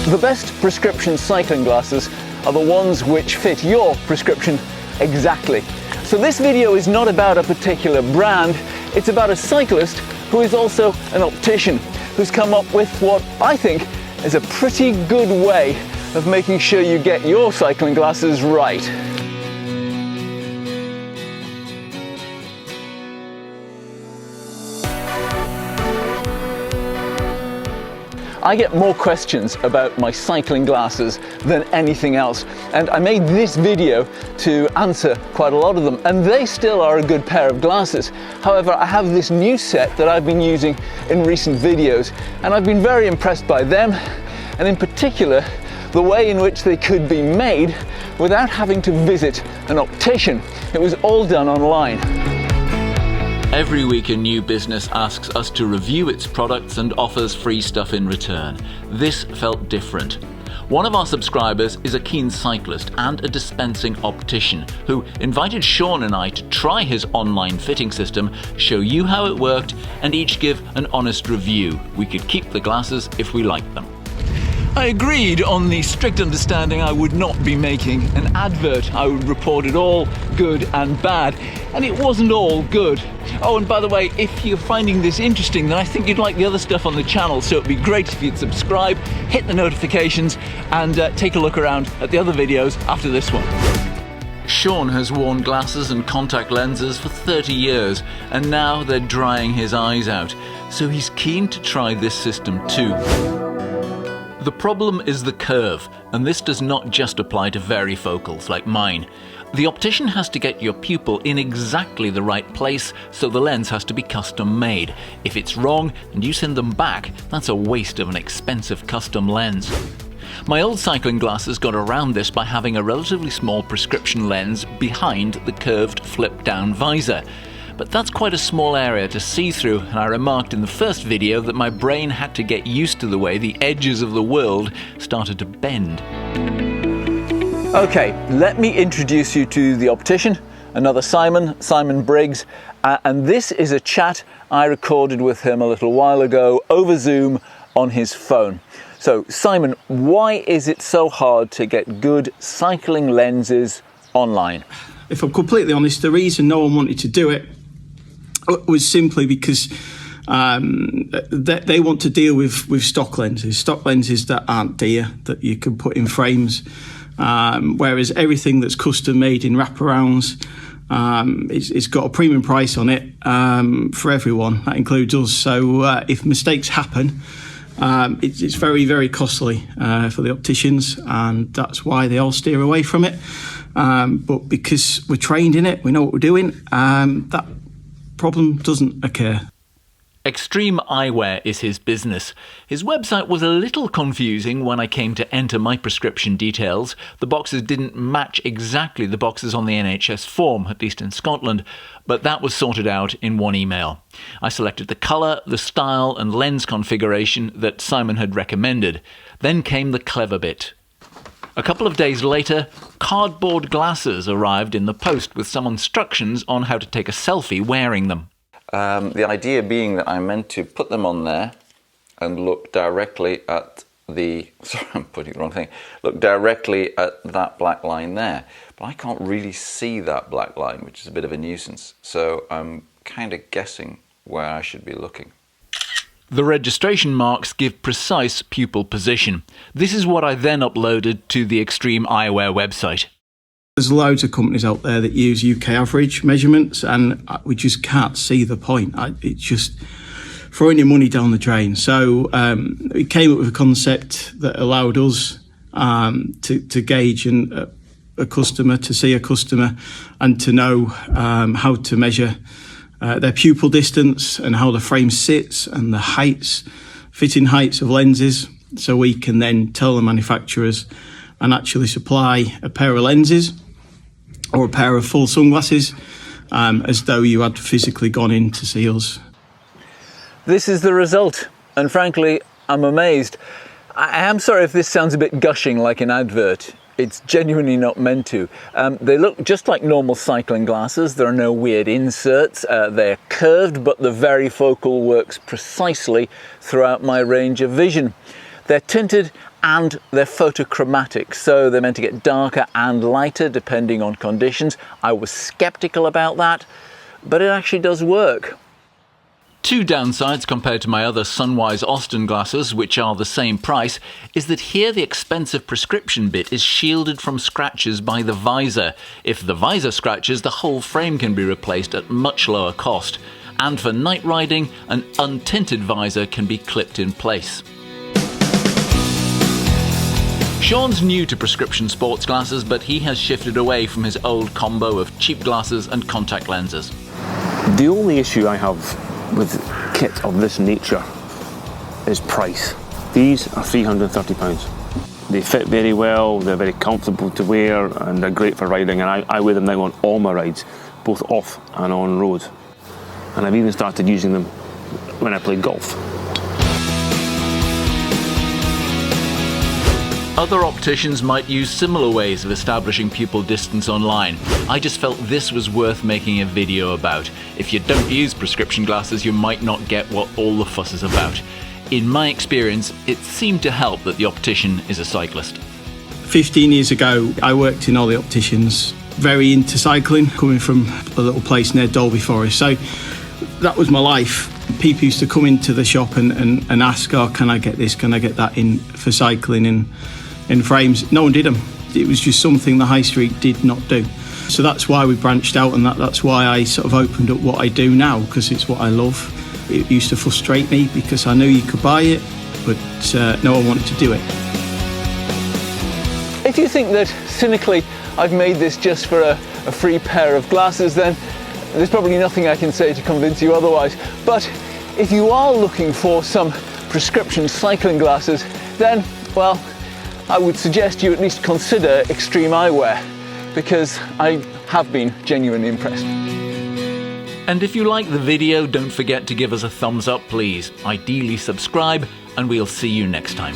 The best prescription cycling glasses are the ones which fit your prescription exactly. So this video is not about a particular brand, it's about a cyclist who is also an optician, who's come up with what I think is a pretty good way of making sure you get your cycling glasses right. I get more questions about my cycling glasses than anything else, and I made this video to answer quite a lot of them, and they still are a good pair of glasses. However, I have this new set that I've been using in recent videos, and I've been very impressed by them, and in particular the way in which they could be made without having to visit an optician. It was all done online. Every week a new business asks us to review its products and offers free stuff in return. This felt different. One of our subscribers is a keen cyclist and a dispensing optician who invited Sean and I to try his online fitting system, show you how it worked, and each give an honest review. We could keep the glasses if we liked them. I agreed on the strict understanding I would not be making an advert. I would report it all good and bad, and it wasn't all good. Oh, and by the way, if you're finding this interesting, then I think you'd like the other stuff on the channel, so it'd be great if you'd subscribe, hit the notifications, and take a look around at the other videos after this one. Sean has worn glasses and contact lenses for 30 years, and now they're drying his eyes out, so he's keen to try this system too. The problem is the curve, and this does not just apply to varifocals like mine. The optician has to get your pupil in exactly the right place, so the lens has to be custom made. If it's wrong and you send them back, that's a waste of an expensive custom lens. My old cycling glasses got around this by having a relatively small prescription lens behind the curved flip-down visor. But that's quite a small area to see through, and I remarked in the first video that my brain had to get used to the way the edges of the world started to bend. Okay, let me introduce you to the optician, another Simon Briggs, and this is a chat I recorded with him a little while ago over Zoom on his phone. So Simon, why is it so hard to get good cycling lenses online? If I'm completely honest, the reason no one wanted to do it was simply because they want to deal with stock lenses that aren't dear, that you can put in frames, whereas everything that's custom made in wraparounds, it's got a premium price on it for everyone. That includes us. So if mistakes happen, it's very, very costly for the opticians, and that's why they all steer away from it. But because we're trained in it, we know what we're doing, that problem doesn't occur. Extreme-eyewear is his business. His website was a little confusing when I came to enter my prescription details. The boxes didn't match exactly the boxes on the NHS form, at least in Scotland, but that was sorted out in one email. I selected the colour, the style and lens configuration that Simon had recommended. Then came the clever bit. A couple of days later, cardboard glasses arrived in the post with some instructions on how to take a selfie wearing them. The idea being that I'm meant to put them on there and look directly at the... Sorry, I'm putting the wrong thing. Look directly at that black line there. But I can't really see that black line, which is a bit of a nuisance. So I'm kind of guessing where I should be looking. The registration marks give precise pupil position. This is what I then uploaded to the Extreme-eyewear website. There's loads of companies out there that use UK average measurements, and we just can't see the point. It's just throwing your money down the drain. So we came up with a concept that allowed us to gauge a customer, to see a customer, and to know how to measure their pupil distance and how the frame sits and the heights, fitting heights of lenses, so we can then tell the manufacturers and actually supply a pair of lenses or a pair of full sunglasses as though you had physically gone in to see us. This is the result, and frankly, I'm amazed. I am sorry if this sounds a bit gushing like an advert. It's genuinely not meant to. They look just like normal cycling glasses. There are no weird inserts. They're curved, but the varifocal works precisely throughout my range of vision. They're tinted and they're photochromatic, so they're meant to get darker and lighter depending on conditions. I was skeptical about that, but it actually does work. Two downsides compared to my other Sunwise Austin glasses, which are the same price, is that here the expensive prescription bit is shielded from scratches by the visor. If the visor scratches, the whole frame can be replaced at much lower cost. And for night riding, an untinted visor can be clipped in place. Sean's new to prescription sports glasses, but he has shifted away from his old combo of cheap glasses and contact lenses. The only issue I have with kit of this nature is price. These are £330. They fit very well, they're very comfortable to wear, and they're great for riding, and I wear them now on all my rides, both off and on road. And I've even started using them when I play golf. Other opticians might use similar ways of establishing pupil distance online. I just felt this was worth making a video about. If you don't use prescription glasses, you might not get what all the fuss is about. In my experience, it seemed to help that the optician is a cyclist. 15 years ago, I worked in all the opticians, very into cycling, coming from a little place near Dolby Forest. So that was my life. People used to come into the shop and ask, oh, can I get this, can I get that in for cycling and in frames. No one did them. It was just something the high street did not do. So that's why we branched out, and that's why I sort of opened up what I do now, because it's what I love. It used to frustrate me because I knew you could buy it, but no one wanted to do it. If you think that cynically I've made this just for a free pair of glasses, then there's probably nothing I can say to convince you otherwise. But if you are looking for some prescription cycling glasses, then, well, I would suggest you at least consider Extreme-eyewear, because I have been genuinely impressed. And if you like the video, don't forget to give us a thumbs up, please. Ideally subscribe, and we'll see you next time.